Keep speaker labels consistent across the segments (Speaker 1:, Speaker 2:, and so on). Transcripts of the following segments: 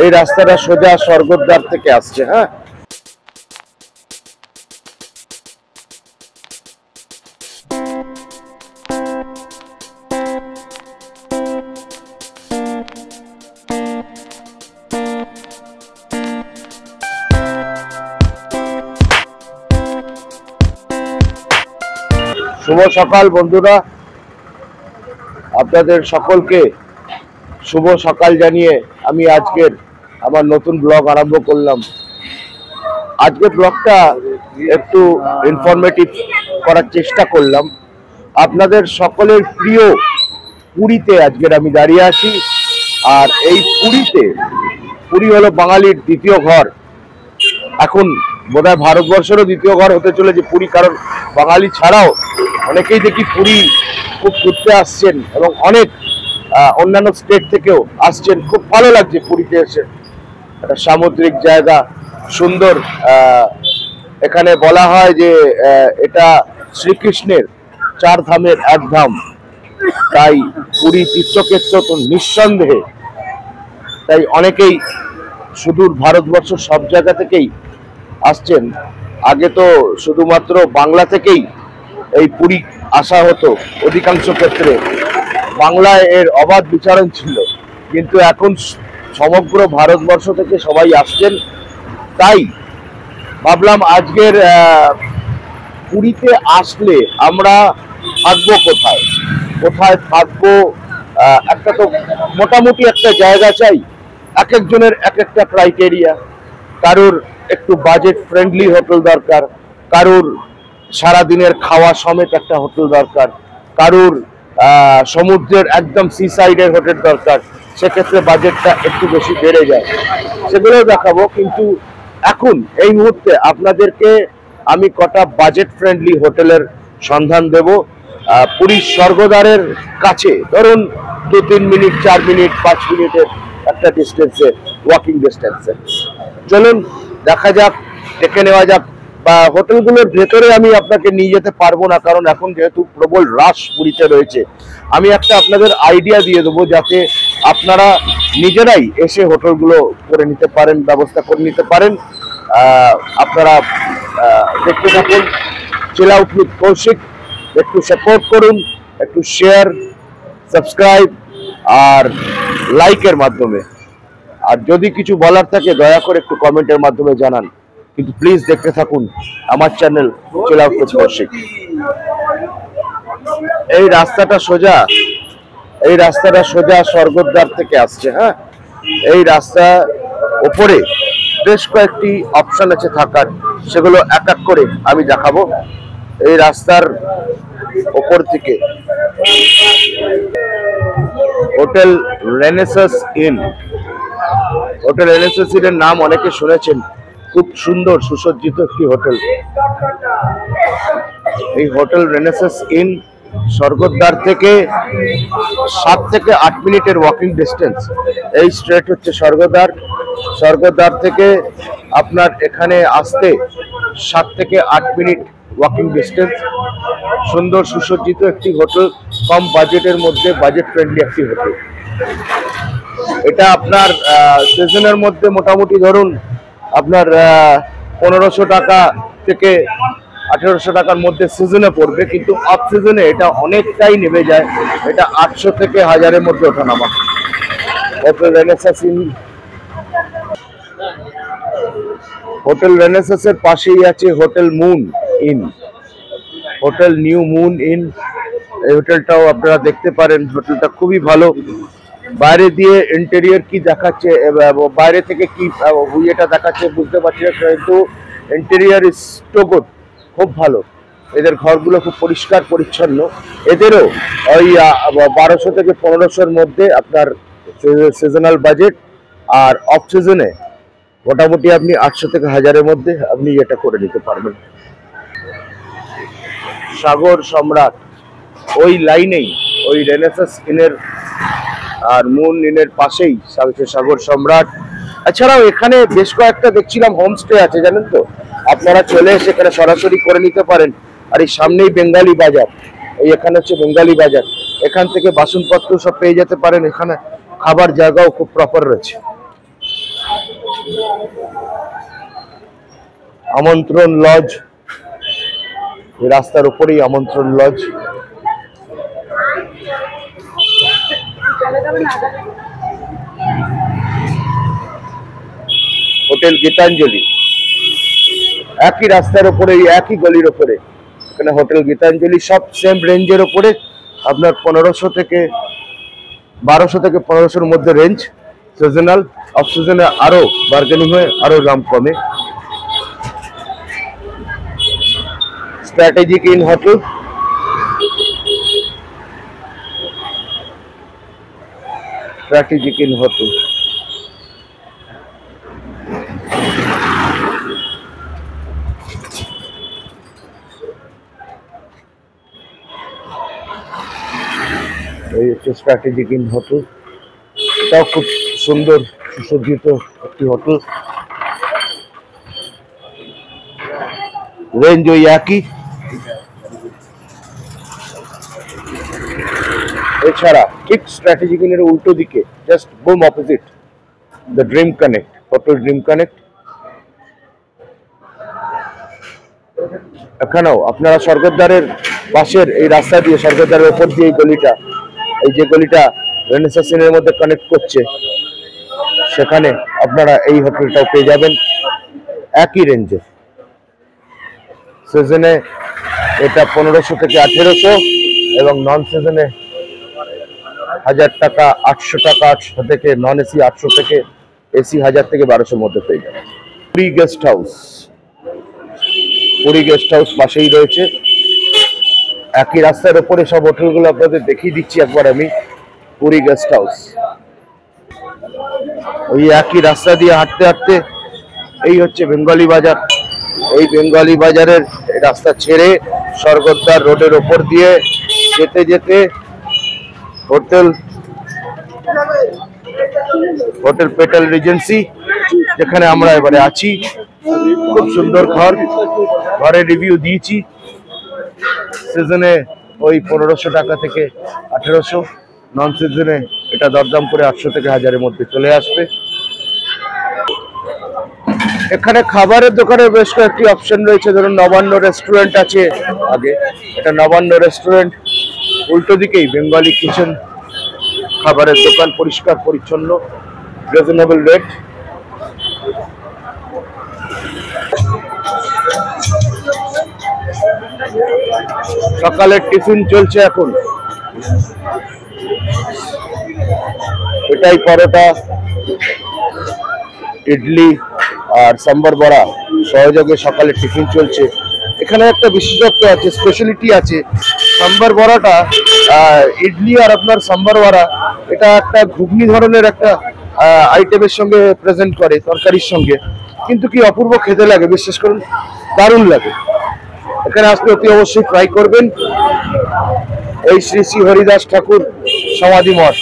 Speaker 1: এই রাস্তাটা সোজা স্বর্গদ্বার থেকে আসছে। হ্যাঁ, শুভ সকাল বন্ধুরা, আপনাদের সকলকে শুভ সকাল জানিয়ে আমি আজকের আমার নতুন ব্লগ আরম্ভ করলাম। আজকের ব্লগটা একটু ইনফরমেটিভ করার চেষ্টা করলাম। আপনাদের সকলের প্রিয় পুরীতে আজকের আমি দাঁড়িয়ে আছি। আর এই পুরী হলো বাঙালির দ্বিতীয় ঘর। এখন বোধহয় ভারতবর্ষেরও দ্বিতীয় ঘর হতে চলেছে পুরী, কারণ বাঙালি ছাড়াও অনেকেই দেখি পুরী খুব ঘুরতে আসছেন এবং অনেক অন্যান্য স্টেট থেকেও আসছেন। খুব ভালো লাগছে পুরীতে এসে, একটা সামুদ্রিক জায়গা, সুন্দর। এখানে বলা হয় যে এটা শ্রীকৃষ্ণের 4 ধামের এক ধাম, তাই পুরী তীর্থক্ষেত্র তো নিঃসন্দেহে। তাই অনেকেই সুদূর ভারতবর্ষ সব জায়গা থেকেই আসছেন। আগে তো শুধুমাত্র বাংলা থেকেই এই পুরী আসা হতো, অধিকাংশ ক্ষেত্রে বাংলায় এর অবাধ বিচারণ ছিল, কিন্তু এখন সমগ্র ভারতবর্ষ থেকে সবাই আসছেন। তাই ভাবলাম আজকের পুরীতে আসলে আমরা থাকবো কোথায় থাকবো। একটা তো মোটামুটি একটা জায়গা চাই, এক একজনের এক একটা ক্রাইটেরিয়া। কারুর একটু বাজেট ফ্রেন্ডলি হোটেল দরকার, কারুর সারাদিনের খাওয়া সমেত একটা হোটেল দরকার, কারুর সমুদ্রের একদম সি সাইডের হোটেল দরকার, সেক্ষেত্রে বাজেটটা একটু বেশি বেড়ে যায়। সেগুলোও দেখাবো, কিন্তু এখন এই মুহূর্তে আপনাদেরকে আমি কটা বাজেট ফ্রেন্ডলি হোটেলের সন্ধান দেব পুরীর স্বর্গদ্বারের কাছে। ধরুন 2-3 মিনিট, 4 মিনিট, 5 মিনিটের একটা ডিস্টেন্সে, ওয়াকিং ডিস্টেন্সে। চলুন দেখা যাক, দেখে নেওয়া যাক। বা হোটেলগুলোর ভেতরে আমি আপনাকে নিয়ে যেতে পারবো না, কারণ এখন যেহেতু প্রবল রাশ পুরীতে রয়েছে। আমি একটা আপনাদের আইডিয়া দিয়ে দেবো, যাতে আপনারা নিজেরাই এসে হোটেলগুলো করে নিতে পারেন, ব্যবস্থা করে নিতে পারেন। আপনারা দেখতে থাকুন চিল আউট উইথ কৌশিক। একটু সাপোর্ট করুন, একটু শেয়ার, সাবস্ক্রাইব আর লাইকের মাধ্যমে। আর যদি কিছু বলার থাকে দয়া করে একটু কমেন্টের মাধ্যমে জানান, কিন্তু প্লিজ দেখতে থাকুন আমার channel chill out with Kaushik. এই রাস্তাটা সোজা স্বর্গদ্বার থেকে আসছে। হ্যাঁ, এই রাস্তা ওপরে বেশ কয়েকটি অপশন আছে থাকার, সেগুলো এক এক করে আমি দেখাবো। এই রাস্তার ওপর থেকে হোটেল রেনেসাস ইন এর নাম অনেকে শুনেছেন। খুব সুন্দর সুসজ্জিত একটি হোটেল। এই হোটেল রেনেসাস ইন স্বর্গদ্বার থেকে 7 থেকে 8 মিনিটের ওয়াকিং ডিস্টেন্স। এই স্ট্রেট হচ্ছে স্বর্গদ্বার থেকে আপনার এখানে আসতে 7 থেকে 8 মিনিট ওয়াকিং ডিস্টেন্স। সুন্দর সুসজ্জিত একটি হোটেল, কম বাজেটের মধ্যে, বাজেট ফ্রেন্ডলি একটি হোটেল। এটা আপনার সিজনের মধ্যে মোটামুটি ধরুন আপনার 1500 টাকা থেকে 1800 টাকার মধ্যে সিজনে পড়বে, কিন্তু অফ সিজনে এটা অনেকটাই নেমে যায়। এটা 800 থেকে 1000-এর মধ্যে ওঠানামা। হোটেল রেনেসাসের পাশেই আছে hotel moon in, hotel new moon in. এই হোটেলটাও আপনারা দেখতে পারেন। হোটেলটা খুবই ভালো। বাইরে দিয়ে ইন্টেরিয়র কি দেখাচ্ছে, বাইরে থেকে কি এটা দেখাচ্ছে বুঝতে পারছি না, কিন্তু ইন্টেরিয়র ইজ টু গুড, খুব ভালো। এদের ঘরগুলো খুব পরিষ্কার পরিচ্ছন্ন। এদেরও ওই 1200 থেকে 1500-এর মধ্যে আপনার সিজনাল বাজেট, আর অফ সিজনে মোটামুটি আপনি 800 থেকে 1000-এর মধ্যে আপনি এটা করে নিতে পারবেন। সাগর সম্রাট ওই লাইনেই, ওই রেনেসাস ইনের আর মুন ইনের পাশেই সাগর সম্রাট। এছাড়াও এখানে বেশ কয়েকটা দেখছিলাম হোমস্টে আছে, জানেন তো। আপনারা চলে এসে এখানে সরাসরি করে নিতে পারেন। আর এই সামনেই বেঙ্গালি বাজার, এই এখানে হচ্ছে বেঙ্গালি বাজার। এখান থেকে বাসনপত্র সব পেয়ে যেতে পারেন। এখানে খাবার জায়গাও খুব প্রপার রয়েছে। আমন্ত্রণ লজ, রাস্তার উপরেই আমন্ত্রণ লজ। হোটেল গীতাঞ্জলি একই রাস্তার উপরে, একই গলির উপরে এখানে হোটেল গীতাঞ্জলি। সব সেম রেঞ্জের উপরে, আপনার 1500 থেকে 1200 থেকে 1500-র মধ্যে রেঞ্জ। সিজনাল, অফ সিজনে আরো বার্গেনিং হয়ে আরো দাম কমে। Strategic in hotel, strategic in hotel. এই হচ্ছে স্ট্র্যাটেজিক ইন হোটেল। এটাও খুব সুন্দর সুসজ্জিত একটি হোটেল। রেঞ্জ ওই একই। এছাড়া ঠিক স্ট্র্যাটেজিক ইনের উল্টো দিকে, just broom opposite, the dream connect, hotel dream connect. এখানেও আপনারা স্বর্গদ্বারের পাশের এই রাস্তা দিয়ে, স্বর্গদ্বারের উপর দিয়ে এই গলিটা, এই যে গলিটা রেনেসাঁ সিনের মধ্যে কানেক্ট করছে, সেখানে আপনারা এই হোটেলটাও পেয়ে যাবেন একই রেঞ্জে। সিজনে এটা 1500 থেকে 1800 এবং নন সিজনে 1000 টাকা, 800 টাকা, 800 থেকে নন এসি 800 থেকে এসি 1000 থেকে 1200 মধ্যে পেয়ে যাবেন। Puri guest house, Puri guest house পাশেই রয়েছে। একই রাস্তার উপরে সব হোটেলগুলো আপনাদের দেখিয়ে দিচ্ছি একবার আমি। পুরী গেস্ট হাউস, ওই একই রাস্তা দিয়ে হাঁটতে হাঁটতে এই হচ্ছে বেঙ্গলি বাজার। এই বেঙ্গলি বাজারের রাস্তা ছেড়ে স্বর্গদ্বার রোডের ওপর দিয়ে যেতে যেতে হোটেল পেটেল রিজেন্সি, যেখানে আমরা এবারে আছি। খুব সুন্দর ঘর, ঘরের রিভিউ দিয়েছি। সিজনে ওই 1500 টাকা থেকে 1800, নন সিজনে এটা দরদাম করে 800 থেকে 1000-এর মধ্যে চলে আসবে। এখানে খাবারের দোকানের বেশ কয়েকটি অপশন রয়েছে। ধরুন নবান্ন রেস্টুরেন্ট আছে আগে, এটা নবান্ন রেস্টুরেন্ট। উল্টো দিকেই বেঙ্গলি কিচেন, খাবারের দোকান, পরিষ্কার পরিচ্ছন্ন, রিজনেবল রেট। সকালের টিফিন চলছে এখন, এটাই পরোটা, ইডলি আর সাম্বার বড়া সহযোগে সকালে টিফিন চলছে। এখানে একটা বিশেষত্ব আছে, স্পেশালিটি আছে। সাম্বার বড়াটা, ইডলি আর আপনার সাম্বার বড়া, এটা একটা ঘুগনি ধরনের একটা আইটেমের সঙ্গে প্রেজেন্ট করে, তরকারির সঙ্গে, কিন্তু কি অপূর্ব খেতে লাগে, বিশ্বাস করুন, দারুণ লাগে। এখানে আসলে অতি অবশ্যই ট্রাই করবেন। এই শ্রী শ্রী হরিদাস ঠাকুর সমাধি মঠ,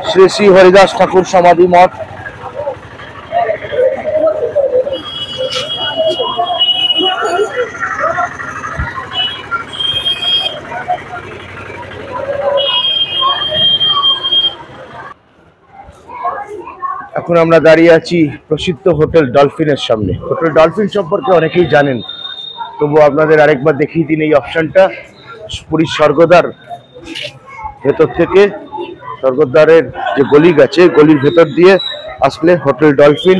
Speaker 1: শ্রী শ্রী হরিদাস ঠাকুর সমাধি মঠ। এখন আমরা দাঁড়িয়ে আছি প্রসিদ্ধ হোটেল ডলফিনের সামনে। হোটেল ডলফিন সম্পর্কে অনেকেই জানেন, তবু আপনাদের আরেকবার দেখিয়ে দিন এই অপশনটা। পুরীর স্বর্গদ্বার ভেতর থেকে, স্বর্গদ্বারের যে গলি গেছে, গলির ভেতর দিয়ে আসলে হোটেল ডলফিন,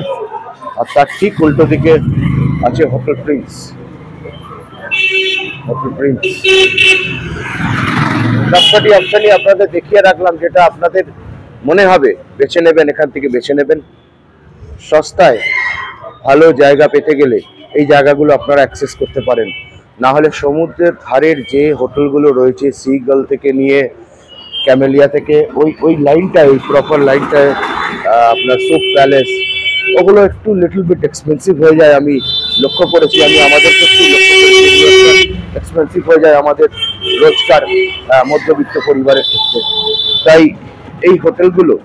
Speaker 1: আর তার ঠিক উল্টো দিকে আছে হোটেল প্রিন্স। হোটেল প্রিন্স সবকটি অপশনই আপনাদের দেখিয়ে রাখলাম, যেটা আপনাদের মনে হবে বেছে নেবেন, এখান থেকে বেছে নেবেন। সস্তায় ভালো জায়গা পেতে গেলে এই জায়গাগুলো আপনারা অ্যাক্সেস করতে পারেন। না হলে সমুদ্রের ধারের যে হোটেলগুলো রয়েছে, সিগল থেকে নিয়ে ক্যামেলিয়া থেকে ওই লাইনটায়, ওই প্রপার লাইনটায় আপনার সুপ প্যালেস, ওগুলো একটু লিটল বিট এক্সপেন্সিভ হয়ে যায়। আমি লক্ষ্য করেছি, আমি আমাদের ক্ষেত্রে লক্ষ্য করেছি এক্সপেন্সিভ হয়ে যায় আমাদের রোজকার মধ্যবিত্ত পরিবারের ক্ষেত্রে। তাই এই হোটেলগুলো,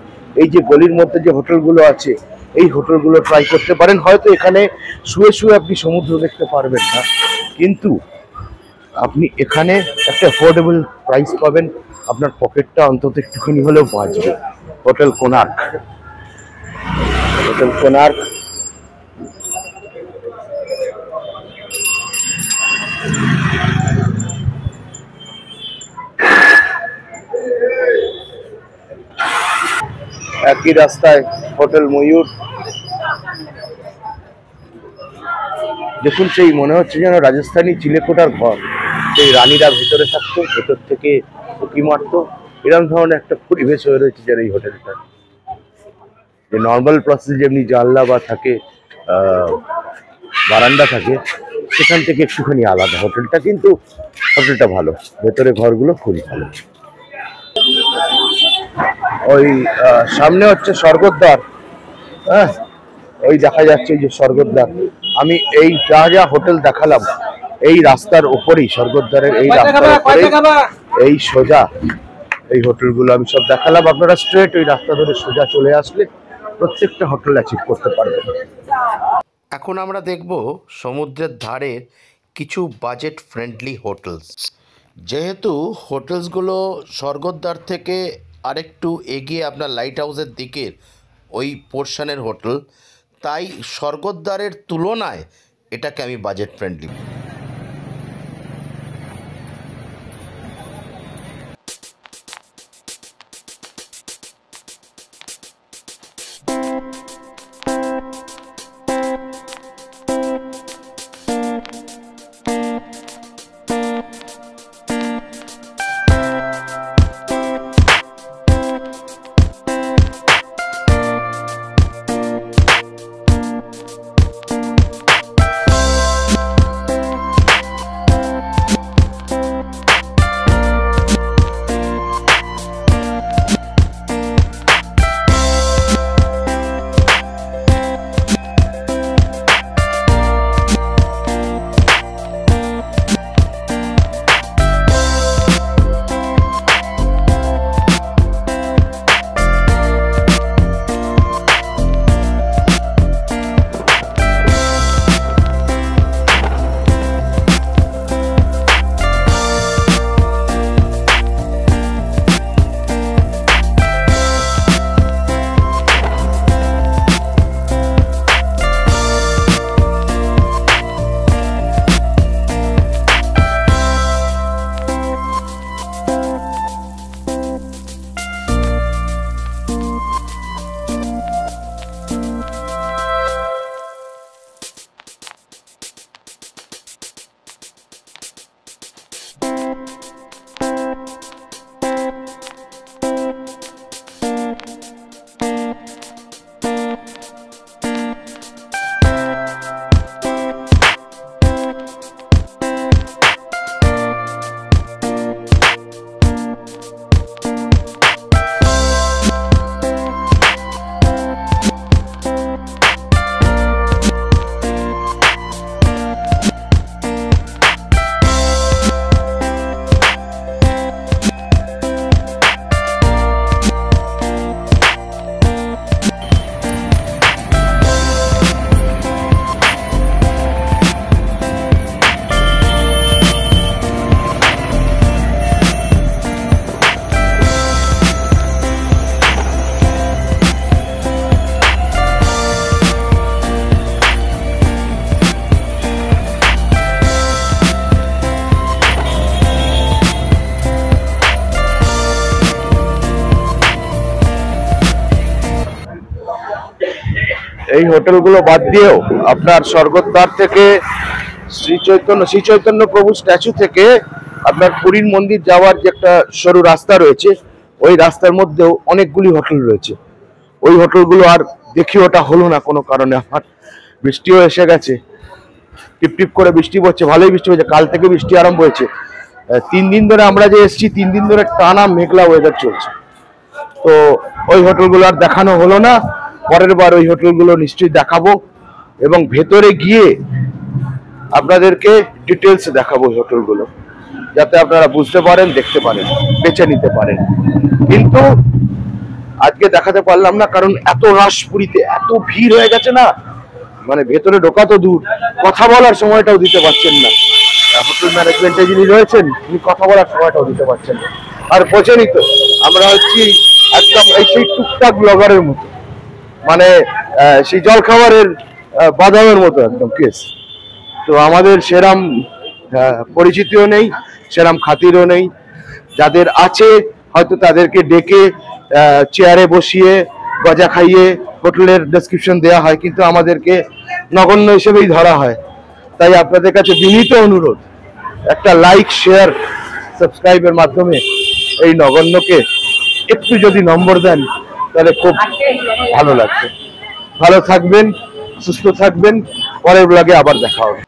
Speaker 1: এই যে গলির মধ্যে যে হোটেলগুলো আছে, এই হোটেলগুলো ট্রাই করতে পারেন। হয়তো এখানে শুয়ে শুয়ে আপনি সমুদ্র দেখতে পারবেন না, কিন্তু আপনি এখানে একটা অ্যাফোর্ডেবল প্রাইস পাবেন, আপনার পকেটটা অন্তত একটুখানি হলেও বাঁচবে। হোটেল কোনার্ক। হোটেল কোনার্ক একই রাস্তায় হোটেল ময়ূর। দেখুন, সেই মনে হচ্ছে যেন রাজস্থানী চিলেকোঠার ঘর, সেই রানীরা ভিতরে থাকতো, ভেতর থেকে উঁকি মারতো, এরকম ধরনের একটা পরিবেশ হয়ে রয়েছে যেন এই হোটেলটা। যে নর্মাল প্রসেস যেমনি জানলা বা থাকে, বারান্দা থাকে, সেখান থেকে একটুখানি আলাদা হোটেলটা, কিন্তু হোটেলটা ভালো, ভেতরে ঘরগুলো খুবই ভালো। ওই সামনে হচ্ছে স্বর্গদ্বার, হ্যাঁ, ওই দেখা যাচ্ছে এই যে স্বর্গদ্বার। আমি এই যা যা হোটেল দেখালাম এই রাস্তার উপরেই, স্বর্গদ্বারের এই রাস্তার উপরেই, এই সোজা এই হোটেলগুলো আমি সব দেখালাম। আপনারা স্ট্রেট ওই রাস্তা ধরে সোজা চলে আসলে প্রত্যেকটা হোটেল অ্যাচিভ করতে পারবেন।
Speaker 2: এখন আমরা দেখব সমুদ্রের ধারে কিছু বাজেট ফ্রেন্ডলি হোটেলস। যেহেতু হোটেলসগুলো স্বর্গদ্বার থেকে আরেকটু এগিয়ে আপনার লাইট হাউসের দিকের ওই পোর্শনের হোটেল, তাই স্বর্গদ্বারের তুলনায় এটাকে আমি বাজেট ফ্রেন্ডলি।
Speaker 1: এই হোটেলগুলো বাদ দিয়েও আপনার স্বর্গদ্বার থেকে শ্রী চৈতন্য প্রভু স্ট্যাচু থেকে আপনার পুরীর মন্দির যাওয়ার যে একটা সরু রাস্তা রয়েছে, ওই রাস্তার মধ্যেও অনেকগুলি হোটেল রয়েছে। ওই হোটেলগুলো আর দেখি ওটা হলো না কোনো কারণে। আমার বৃষ্টিও এসে গেছে, টিপ টিপ করে বৃষ্টি পড়ছে, ভালোই বৃষ্টি হয়েছে, কাল থেকে বৃষ্টি আরম্ভ হয়েছে। 3 দিন ধরে আমরা যে এসেছি, 3 দিন ধরে টানা মেঘলা ওয়েদার চলছে। তো ওই হোটেলগুলো আর দেখানো হলো না, পরের বার ওই হোটেলগুলো নিশ্চয়ই দেখাবো এবং ভেতরে গিয়ে আপনাদেরকে ডিটেলস দেখাবো ওই হোটেলগুলো, যাতে আপনারা বুঝতে পারেন, দেখতে পারেন, বেছে নিতে পারেন। কিন্তু আজকে দেখাতে পারলাম না, কারণ এত রাশ পুরীতে, এত ভিড় হয়ে গেছে না, মানে ভেতরে ঢোকা তো দূর, কথা বলার সময়টাও দিতে পারছেন না। হোটেল ম্যানেজমেন্টে যিনি রয়েছেন, তিনি কথা বলার সময়টাও দিতে পারছেন না। আর বোঝেনি তো, আমরা হচ্ছি একদম এই সেই টুকটাক ব্লগারের মতো, মানে সেই জল খাবারের বাদামের মতো একদম কেস। তো আমাদের সেরাম পরিচিতিও নেই, সেরাম খাতিরও নেই। যাদের আছে হয়তো তাদেরকে ডেকে চেয়ারে বসিয়ে গজা খাইয়ে হোটেলের ডেসক্রিপশন দেওয়া হয়, কিন্তু আমাদেরকে নগণ্য হিসেবেই ধরা হয়। তাই আপনাদের কাছে বিনীত অনুরোধ, একটা লাইক, শেয়ার, সাবস্ক্রাইবের মাধ্যমে এই নগণ্যকে একটু যদি নম্বর দেন তাহলে খুব ভালো লাগবে। ভালো থাকবেন, সুস্থ থাকবেন, পরের ব্লগে আবার দেখা হবে।